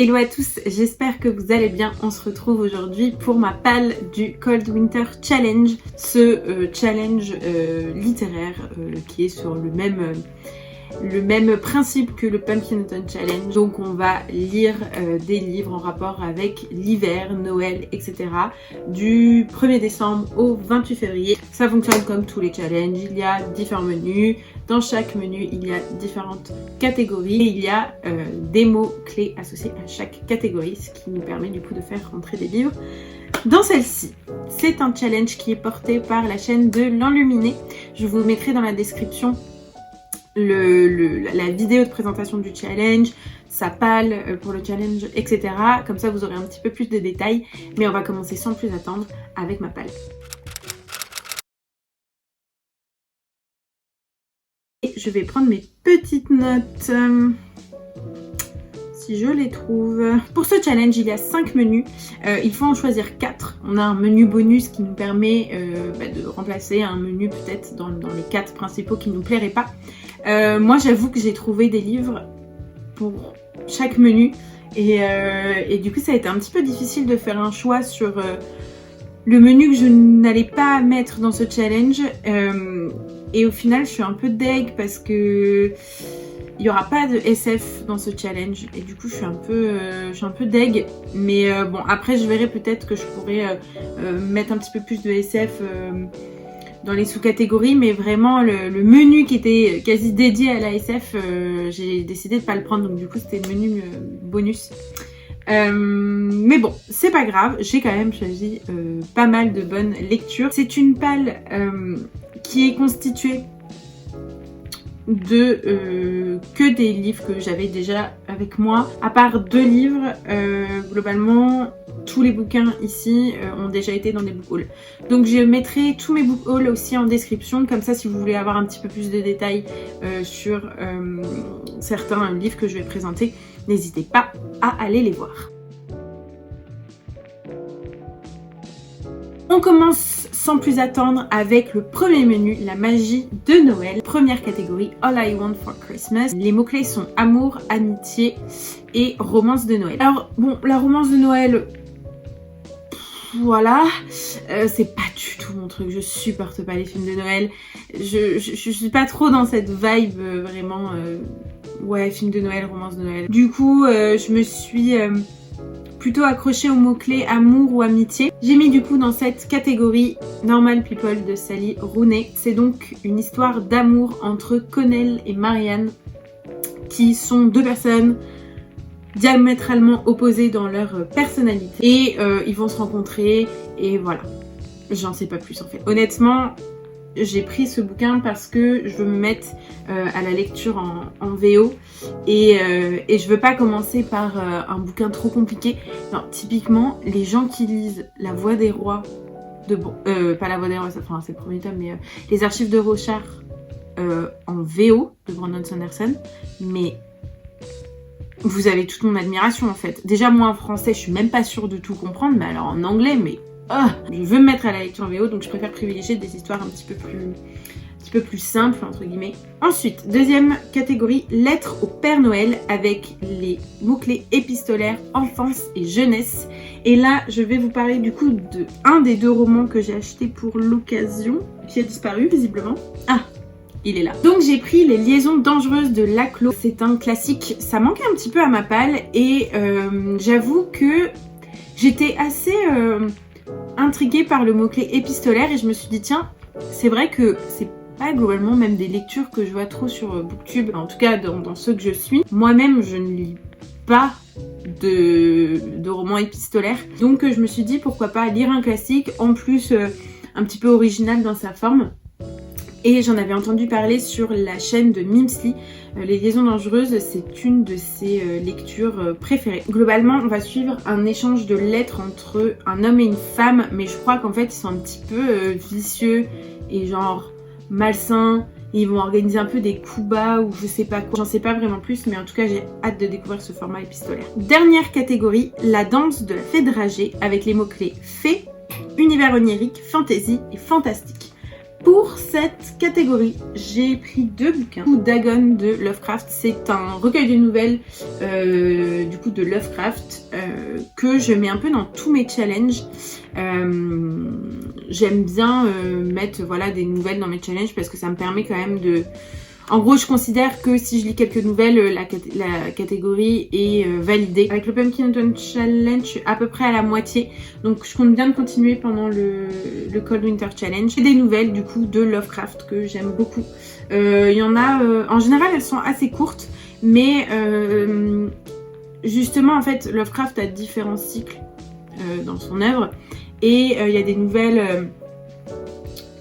Hello à tous, j'espère que vous allez bien. On se retrouve aujourd'hui pour ma palle du Cold Winter Challenge, ce challenge littéraire qui est sur le même principe que le Pumpkin Autumn Challenge. Donc on va lire des livres en rapport avec l'hiver, Noël, etc. du 1er décembre au 28 février. Ça fonctionne comme tous les challenges, il y a différents menus. Dans chaque menu, il y a différentes catégories et il y a des mots-clés associés à chaque catégorie, ce qui nous permet du coup de faire rentrer des livres dans celle-ci. C'est un challenge qui est porté par la chaîne de l'Enluminé. Je vous mettrai dans la description la vidéo de présentation du challenge, sa palle pour le challenge, etc. Comme ça, vous aurez un petit peu plus de détails. Mais on va commencer sans plus attendre avec ma palle. Et je vais prendre mes petites notes, si je les trouve. Pour ce challenge, il y a 5 menus. Il faut en choisir 4. On a un menu bonus qui nous permet de remplacer un menu peut-être dans les 4 principaux qui ne nous plairaient pas. Moi, j'avoue que j'ai trouvé des livres pour chaque menu. Et du coup, ça a été un petit peu difficile de faire un choix sur le menu que je n'allais pas mettre dans ce challenge. Et au final, je suis un peu deg parce que il n'y aura pas de SF dans ce challenge. Et du coup, je suis un peu deg. Mais bon, après, je verrai peut-être que je pourrais mettre un petit peu plus de SF dans les sous-catégories. Mais vraiment, le menu qui était quasi dédié à la SF, j'ai décidé de ne pas le prendre. Donc du coup, c'était le menu bonus. Mais bon, c'est pas grave. J'ai quand même choisi pas mal de bonnes lectures. C'est une palle qui est constituée de que des livres que j'avais déjà avec moi, à part 2 livres. Globalement, tous les bouquins ici ont déjà été dans des book hauls. Donc je mettrai tous mes book hauls aussi en description, comme ça si vous voulez avoir un petit peu plus de détails sur certains livres que je vais présenter, n'hésitez pas à aller les voir. On commence sans plus attendre avec le premier menu, la magie de Noël. Première catégorie, All I Want for Christmas. Les mots-clés sont amour, amitié et romance de Noël. Alors bon, la romance de Noël, voilà, c'est pas du tout mon truc. Je supporte pas les films de Noël. Je suis pas trop dans cette vibe vraiment, ouais, film de Noël, romance de Noël. Du coup, je me suis plutôt accrochée aux mots-clés amour ou amitié. J'ai mis du coup dans cette catégorie Normal People de Sally Rooney. C'est donc une histoire d'amour entre Connell et Marianne, qui sont 2 personnes diamétralement opposées dans leur personnalité. Et ils vont se rencontrer et voilà. J'en sais pas plus en fait. Honnêtement, j'ai pris ce bouquin parce que je veux me mettre à la lecture en VO et je veux pas commencer par un bouquin trop compliqué. Non, typiquement, les gens qui lisent La Voix des Rois, pas La Voix des Rois, enfin, c'est le premier tome, mais Les Archives de Rochard en VO de Brandon Sanderson, mais vous avez toute mon admiration en fait. Déjà, moi en français, je suis même pas sûre de tout comprendre, mais alors en anglais, mais je veux me mettre à la lecture en VO, donc je préfère privilégier des histoires un petit peu plus simples, entre guillemets. Ensuite, deuxième catégorie, lettres au Père Noël, avec les mots-clés épistolaires, enfance et jeunesse. Et là, je vais vous parler du coup de un des 2 romans que j'ai acheté pour l'occasion, qui a disparu visiblement. Ah, il est là. Donc j'ai pris Les Liaisons dangereuses de Laclos. C'est un classique, ça manquait un petit peu à ma palle et j'avoue que j'étais assez intriguée par le mot-clé épistolaire et je me suis dit tiens, c'est vrai que c'est pas globalement même des lectures que je vois trop sur Booktube, en tout cas dans ceux que je suis. Moi-même, je ne lis pas de romans épistolaires, donc je me suis dit pourquoi pas lire un classique, en plus un petit peu original dans sa forme. Et j'en avais entendu parler sur la chaîne de Mimsly. Les Liaisons dangereuses, c'est une de ses lectures préférées. Globalement, on va suivre un échange de lettres entre un homme et une femme, mais je crois qu'en fait, ils sont un petit peu vicieux et genre malsains. Ils vont organiser un peu des coups bas ou je sais pas quoi. J'en sais pas vraiment plus, mais en tout cas, j'ai hâte de découvrir ce format épistolaire. Dernière catégorie, la danse de la fée dragée, avec les mots-clés fée, univers onirique, fantasy et fantastique. Pour cette catégorie, j'ai pris 2 bouquins. Dagon de Lovecraft, c'est un recueil de nouvelles du coup de Lovecraft que je mets un peu dans tous mes challenges. J'aime bien mettre voilà, des nouvelles dans mes challenges parce que ça me permet quand même de... En gros, je considère que si je lis quelques nouvelles, la catégorie est validée. Avec le Pumpkin Autumn Challenge, je suis à peu près à la moitié. Donc, je compte bien de continuer pendant le Cold Winter Challenge. J'ai des nouvelles, du coup, de Lovecraft que j'aime beaucoup. Il y en a... en général, elles sont assez courtes. Mais, justement, en fait, Lovecraft a différents cycles dans son œuvre. Et il y a des nouvelles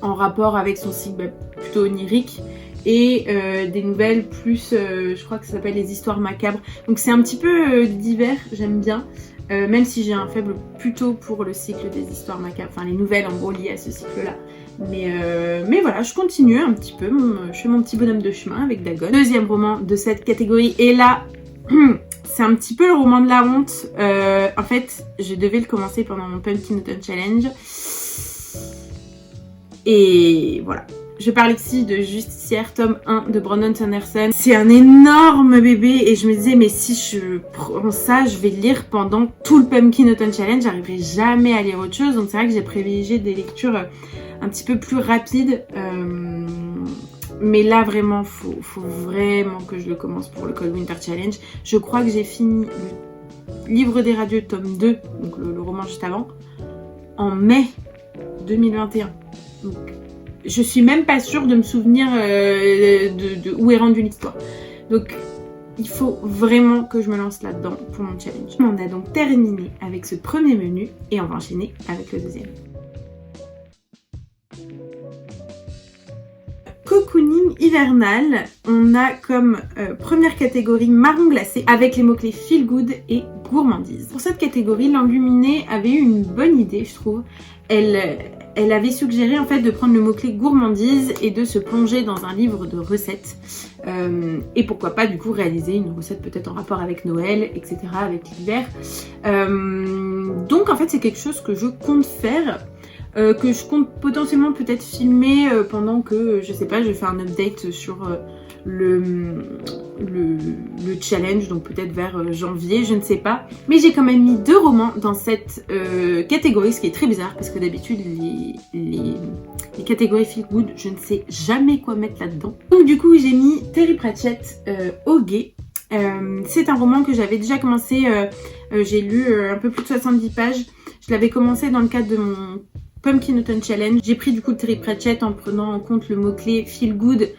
en rapport avec son cycle plutôt onirique. Et des nouvelles plus, je crois que ça s'appelle les histoires macabres. Donc c'est un petit peu divers, j'aime bien. Même si j'ai un faible plutôt pour le cycle des histoires macabres. Enfin les nouvelles en gros liées à ce cycle-là. Mais voilà, je continue un petit peu. Je fais mon petit bonhomme de chemin avec Dagon. Deuxième roman de cette catégorie. Et là, c'est un petit peu le roman de la honte. En fait, je devais le commencer pendant mon Pumpkin Autumn Challenge. Et voilà. Je parle ici de Justicière, tome 1 de Brandon Sanderson. C'est un énorme bébé et je me disais mais si je prends ça, je vais le lire pendant tout le Pumpkin Autumn Challenge. J'arriverai jamais à lire autre chose. Donc c'est vrai que j'ai privilégié des lectures un petit peu plus rapides. Mais là vraiment, faut vraiment que je le commence pour le Cold Winter Challenge. Je crois que j'ai fini le Livre des Radieux tome 2, donc le roman juste avant, en mai 2021. Donc je suis même pas sûre de me souvenir de où est rendue l'histoire. Donc, il faut vraiment que je me lance là-dedans pour mon challenge. On a donc terminé avec ce premier menu et on va enchaîner avec le deuxième. Cocooning hivernal, on a comme première catégorie marron glacé avec les mots-clés feel good et gourmandise. Pour cette catégorie, l'enluminée avait eu une bonne idée, je trouve. Elle avait suggéré en fait de prendre le mot-clé gourmandise et de se plonger dans un livre de recettes. Et pourquoi pas du coup réaliser une recette peut-être en rapport avec Noël, etc., avec l'hiver. Donc en fait c'est quelque chose que je compte faire. Que je compte potentiellement peut-être filmer pendant que, je sais pas, je fais un update sur le challenge, donc peut-être vers janvier, je ne sais pas. Mais j'ai quand même mis 2 romans dans cette catégorie, ce qui est très bizarre parce que d'habitude les catégories feel good, je ne sais jamais quoi mettre là-dedans. Donc du coup j'ai mis Terry Pratchett au guet. C'est un roman que j'avais déjà commencé, j'ai lu un peu plus de 70 pages. Je l'avais commencé dans le cadre de mon Pumpkin Autumn Challenge. J'ai pris du coup le Terry Pratchett en prenant en compte le mot-clé feel good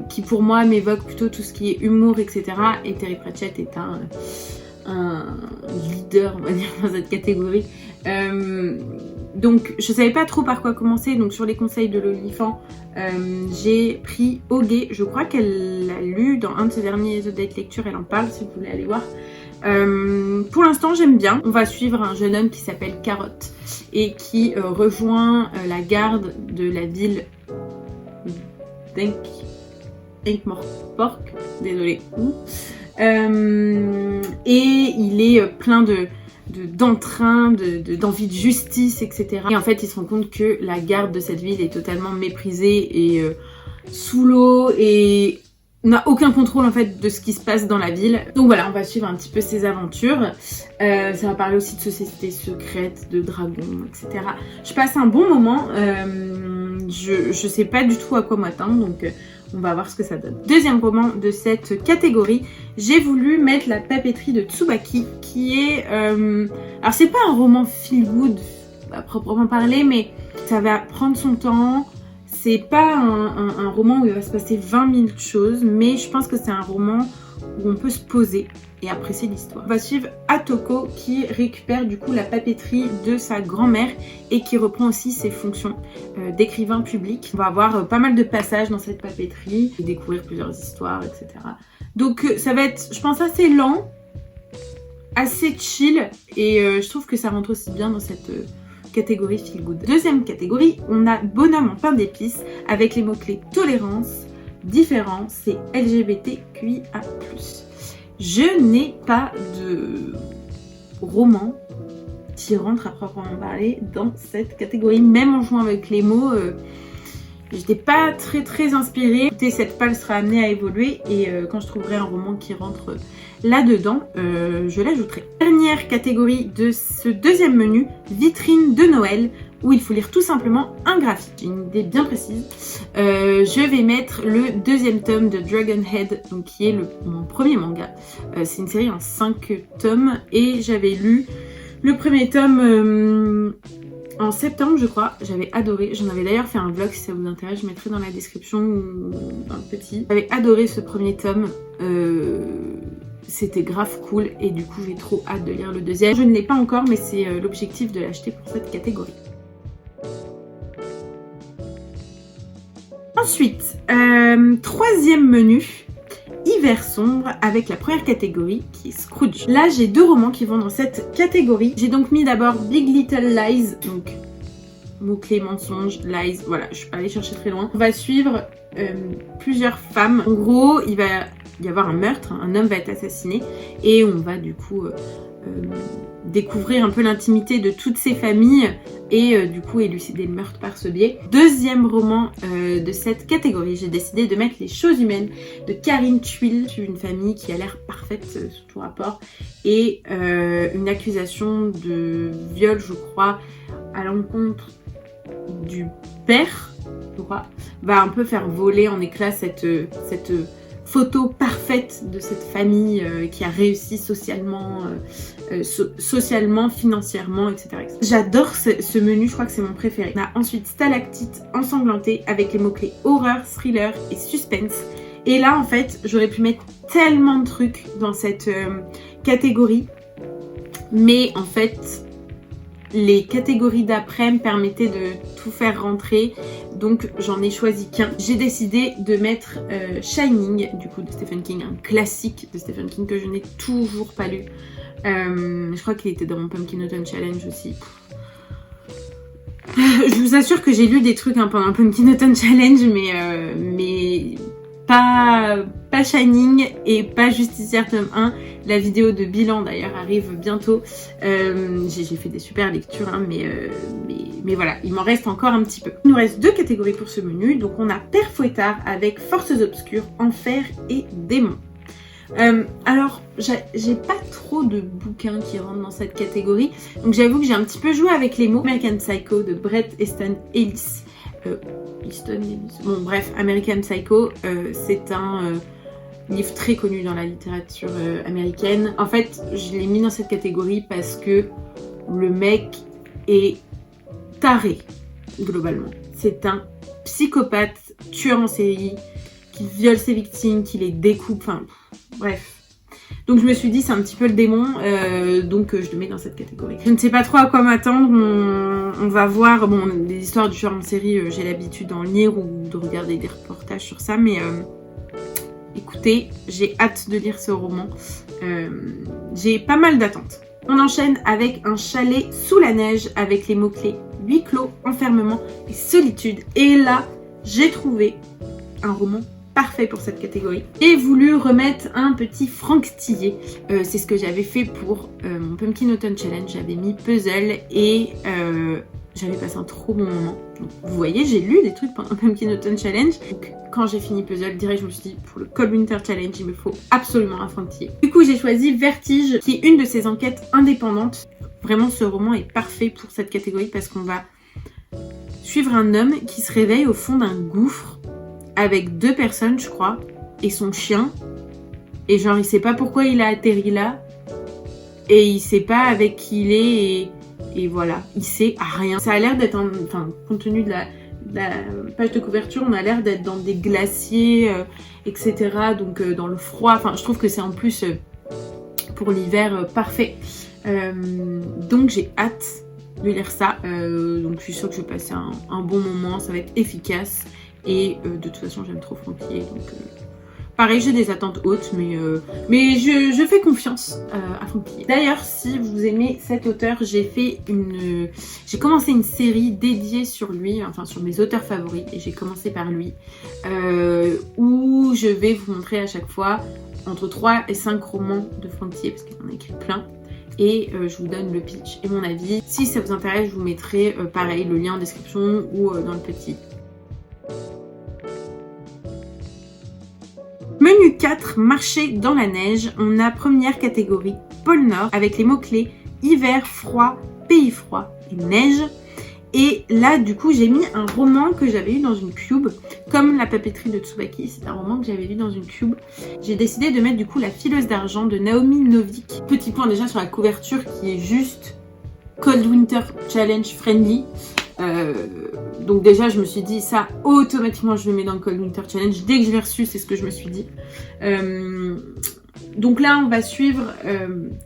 qui pour moi m'évoque plutôt tout ce qui est humour, etc. Et Terry Pratchett est un leader, on va dire, dans cette catégorie. Donc je savais pas trop par quoi commencer, donc sur les conseils de l'Olifant, j'ai pris Au guet. Je crois qu'elle l'a lu dans un de ses derniers update lecture, elle en parle si vous voulez aller voir. Pour l'instant j'aime bien. On va suivre un jeune homme qui s'appelle Carotte et qui rejoint la garde de la ville d'Ankh-Morpork, désolé. Et il est plein d'entrain, d'envie de justice, etc. Et en fait il se rend compte que la garde de cette ville est totalement méprisée et sous l'eau et n'a aucun contrôle en fait de ce qui se passe dans la ville. Donc voilà, on va suivre un petit peu ses aventures. Ça va parler aussi de sociétés secrètes, de dragons, etc. Je passe un bon moment. Je sais pas du tout à quoi m'attendre, donc on va voir ce que ça donne. Deuxième roman de cette catégorie, j'ai voulu mettre La papeterie de Tsubaki, qui est... alors c'est pas un roman feel good à proprement parler, mais ça va prendre son temps. C'est pas un roman où il va se passer 20 000 choses, mais je pense que c'est un roman où on peut se poser et apprécier l'histoire. On va suivre Atoko qui récupère du coup la papeterie de sa grand-mère et qui reprend aussi ses fonctions d'écrivain public. On va avoir pas mal de passages dans cette papeterie et découvrir plusieurs histoires, etc. Donc ça va être, je pense, assez lent, assez chill et je trouve que ça rentre aussi bien dans cette... catégorie feel good. Deuxième catégorie, on a Bonhomme en pain d'épices avec les mots-clés tolérance, différence et LGBTQIA+. Je n'ai pas de roman qui rentre à proprement parler dans cette catégorie. Même en jouant avec les mots, J'étais pas très inspirée. Écoutez, cette palle sera amenée à évoluer et quand je trouverai un roman qui rentre là-dedans, je l'ajouterai. Dernière catégorie de ce deuxième menu, vitrine de Noël, où il faut lire tout simplement un graphique. J'ai une idée bien précise. Je vais mettre le deuxième tome de Dragonhead, donc qui est mon premier manga. C'est une série en 5 tomes et j'avais lu le premier tome en septembre, je crois. J'avais adoré. J'en avais d'ailleurs fait un vlog si ça vous intéresse. Je mettrai dans la description ou dans le petit. J'avais adoré ce premier tome. C'était grave cool et du coup j'ai trop hâte de lire le deuxième. Je ne l'ai pas encore, mais c'est l'objectif de l'acheter pour cette catégorie. Ensuite, troisième menu, hiver sombre, avec la première catégorie qui est Scrooge. Là j'ai 2 romans qui vont dans cette catégorie. J'ai donc mis d'abord Big Little Lies, donc mots-clés mensonges, lies, voilà, je suis pas allée chercher très loin. On va suivre plusieurs femmes. En gros, il va y avoir un meurtre, un homme va être assassiné et on va du coup découvrir un peu l'intimité de toutes ces familles et du coup élucider le meurtre par ce biais. Deuxième roman de cette catégorie, j'ai décidé de mettre Les choses humaines de Karine Thuil, une famille qui a l'air parfaite sous tout rapport et une accusation de viol, je crois, à l'encontre du père, je crois, va un peu faire voler en éclats cette photo parfaite de cette famille qui a réussi socialement, financièrement, etc. J'adore ce menu, je crois que c'est mon préféré. On a ensuite Stalactite ensanglantée avec les mots-clés horreur, thriller et suspense. Et là, en fait, j'aurais pu mettre tellement de trucs dans cette catégorie. Mais en fait, les catégories d'après me permettaient de tout faire rentrer, donc j'en ai choisi qu'un. J'ai décidé de mettre Shining, du coup de Stephen King, un classique de Stephen King que je n'ai toujours pas lu. Je crois qu'il était dans mon Pumpkin Autumn Challenge aussi. Je vous assure que j'ai lu des trucs pendant un Pumpkin Autumn Challenge, mais pas Shining et pas Justicière tome 1. La vidéo de bilan d'ailleurs arrive bientôt. J'ai fait des super lectures, mais voilà, il m'en reste encore un petit peu. Il nous reste 2 catégories pour ce menu. Donc on a Père Fouettard avec Forces obscures, Enfer et Démons. Alors, j'ai pas trop de bouquins qui rentrent dans cette catégorie. Donc j'avoue que j'ai un petit peu joué avec les mots. American Psycho de Bret Easton Ellis. Bon bref, American Psycho, c'est un livre très connu dans la littérature américaine. En fait, je l'ai mis dans cette catégorie parce que le mec est taré, globalement. C'est un psychopathe, tueur en série, qui viole ses victimes, qui les découpe, enfin, bref. Donc je me suis dit, c'est un petit peu le démon, donc je le mets dans cette catégorie. Je ne sais pas trop à quoi m'attendre, on va voir, bon, des histoires de tueurs en série, j'ai l'habitude d'en lire ou de regarder des reportages sur ça, mais écoutez, j'ai hâte de lire ce roman, j'ai pas mal d'attentes. On enchaîne avec Un chalet sous la neige avec les mots-clés huis clos, enfermement et solitude. Et là, j'ai trouvé un roman parfait pour cette catégorie. J'ai voulu remettre un petit Franck Tillet. C'est ce que j'avais fait pour mon Pumpkin Autumn Challenge. J'avais mis Puzzle et j'avais passé un trop bon moment. Donc, vous voyez, j'ai lu des trucs pendant Pumpkin Autumn Challenge. Donc quand j'ai fini Puzzle, direct je me suis dit, pour le Cold Winter Challenge, il me faut absolument un Franck Tillet. Du coup, j'ai choisi Vertige, qui est une de ces enquêtes indépendantes. Vraiment, ce roman est parfait pour cette catégorie parce qu'on va suivre un homme qui se réveille au fond d'un gouffre avec 2 personnes, je crois, et son chien. Et genre, il sait pas pourquoi il a atterri là. Et il sait pas avec qui il est. Et voilà, il sait à rien. Ça a l'air d'être, enfin, compte tenu de la page de couverture, on a l'air d'être dans des glaciers, etc. Donc dans le froid. Enfin, je trouve que c'est en plus pour l'hiver parfait. Donc j'ai hâte de lire ça. Donc je suis sûre que je vais passer un bon moment. Ça va être efficace. Et de toute façon, j'aime trop Franck Tillet. Donc pareil, j'ai des attentes hautes, mais je fais confiance à Franck Tillet. D'ailleurs, si vous aimez cet auteur, j'ai commencé une série dédiée sur lui, enfin sur mes auteurs favoris, et j'ai commencé par lui, où je vais vous montrer à chaque fois entre 3 et 5 romans de Franck Tillet, parce qu'il en a écrit plein, et je vous donne le pitch et mon avis. Si ça vous intéresse, je vous mettrai pareil le lien en description ou dans le petit. Menu 4, marcher dans la neige. On a première catégorie, pôle Nord, avec les mots-clés hiver, froid, pays froid et neige. Et là, du coup, j'ai mis un roman que j'avais lu dans une cube, comme La papeterie de Tsubaki. C'est un roman que j'avais lu dans une cube. J'ai décidé de mettre du coup La fileuse d'argent de Naomi Novik. Petit point déjà sur la couverture qui est juste Cold Winter Challenge friendly. Donc déjà, je me suis dit ça, automatiquement, je le mets dans le Cold Winter Challenge. Dès que je l'ai reçu, c'est ce que je me suis dit. Donc là, on va suivre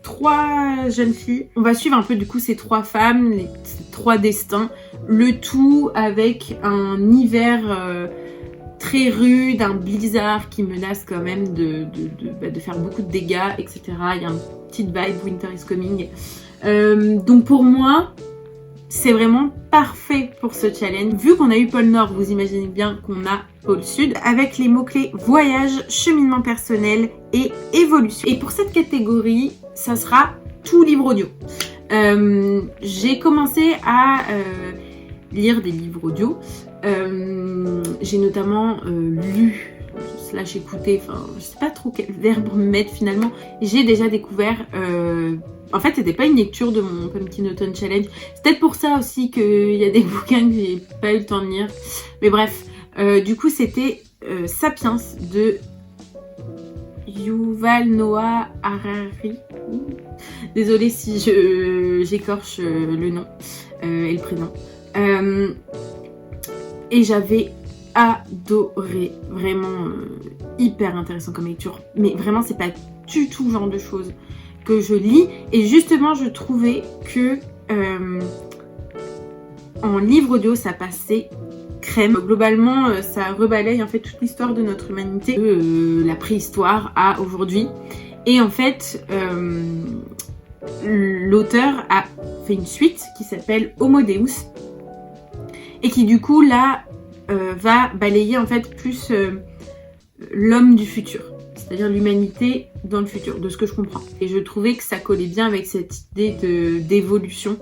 3 jeunes filles. On va suivre un peu du coup ces 3 femmes, ces 3 destins. Le tout avec un hiver très rude, un blizzard qui menace quand même de faire beaucoup de dégâts, etc. Il y a une petite vibe Winter is Coming. Donc pour moi, c'est vraiment parfait pour ce challenge. Vu qu'on a eu pôle Nord, vous imaginez bien qu'on a pôle Sud, avec les mots-clés voyage, cheminement personnel et évolution. Et pour cette catégorie, ça sera tout livre audio. J'ai commencé à lire des livres audio. J'ai notamment lu / écouté, enfin je sais pas trop quel verbe mettre finalement. J'ai déjà découvert... En fait, c'était pas une lecture de mon Pumpkin Autumn Challenge. C'est peut-être pour ça aussi qu'il y a des bouquins que j'ai pas eu le temps de lire. Mais bref, du coup, c'était Sapiens de Yuval Noah Harari. Désolée si j'écorche le nom et le prénom. Et j'avais adoré, vraiment hyper intéressant comme lecture. Mais vraiment, c'est pas du tout le genre de choses que je lis, et justement je trouvais que en livre audio ça passait crème. Globalement ça rebalaye en fait toute l'histoire de notre humanité, de la préhistoire à aujourd'hui, et en fait l'auteur a fait une suite qui s'appelle Homo Deus et qui du coup là va balayer en fait plus l'homme du futur, c'est-à-dire l'humanité dans le futur, de ce que je comprends. Et je trouvais que ça collait bien avec cette idée d'évolution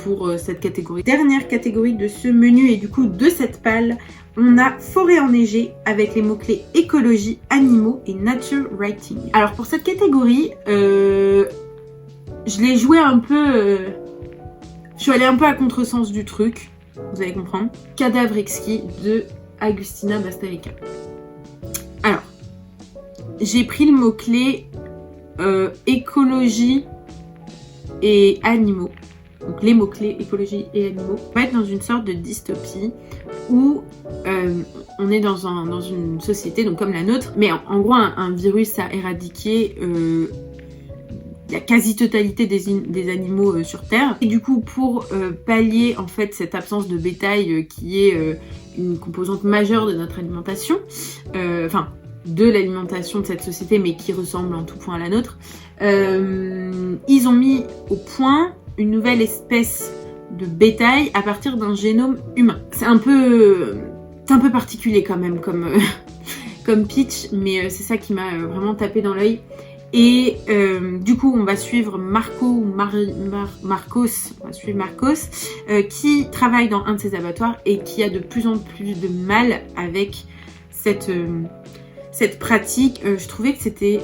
pour cette catégorie. Dernière catégorie de ce menu et du coup de cette palle, on a forêt enneigée avec les mots-clés écologie, animaux et nature writing. Alors pour cette catégorie, je l'ai joué un peu... je suis allée un peu à contresens du truc, vous allez comprendre. Cadavre exquis de Agustina Bastarica. Alors, j'ai pris le mot-clé écologie et animaux. Donc les mots-clés écologie et animaux. On va être dans une sorte de dystopie où on est dans une société donc comme la nôtre, mais en gros un virus a éradiqué la quasi-totalité des animaux sur Terre. Et du coup, pour pallier en fait cette absence de bétail qui est une composante majeure de notre alimentation, enfin de l'alimentation de cette société, mais qui ressemble en tout point à la nôtre, ils ont mis au point une nouvelle espèce de bétail à partir d'un génome humain. C'est un peu particulier quand même comme pitch, mais c'est ça qui m'a vraiment tapé dans l'œil. Et du coup, on va suivre Marcos, qui travaille dans un de ces abattoirs et qui a de plus en plus de mal avec cette pratique. Je trouvais que c'était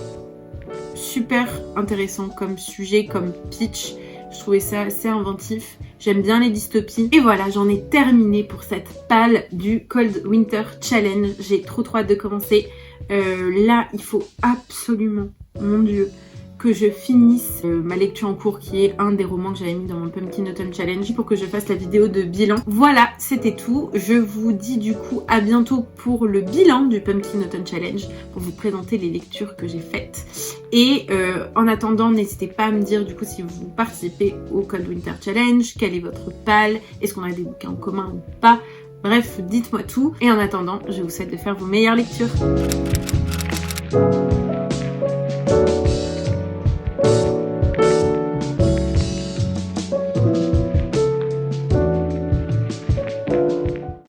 super intéressant comme sujet, comme pitch. Je trouvais ça assez inventif. J'aime bien les dystopies. Et voilà, j'en ai terminé pour cette palle du Cold Winter Challenge. J'ai trop hâte de commencer. Là, il faut absolument, mon Dieu, que je finisse ma lecture en cours, qui est un des romans que j'avais mis dans mon Pumpkin Autumn Challenge, pour que je fasse la vidéo de bilan. Voilà, c'était tout. Je vous dis du coup à bientôt pour le bilan du Pumpkin Autumn Challenge, pour vous présenter les lectures que j'ai faites. Et en attendant, n'hésitez pas à me dire du coup si vous participez au Cold Winter Challenge, quelle est votre palle, est-ce qu'on a des bouquins en commun ou pas. Bref, dites-moi tout. Et en attendant, je vous souhaite de faire vos meilleures lectures.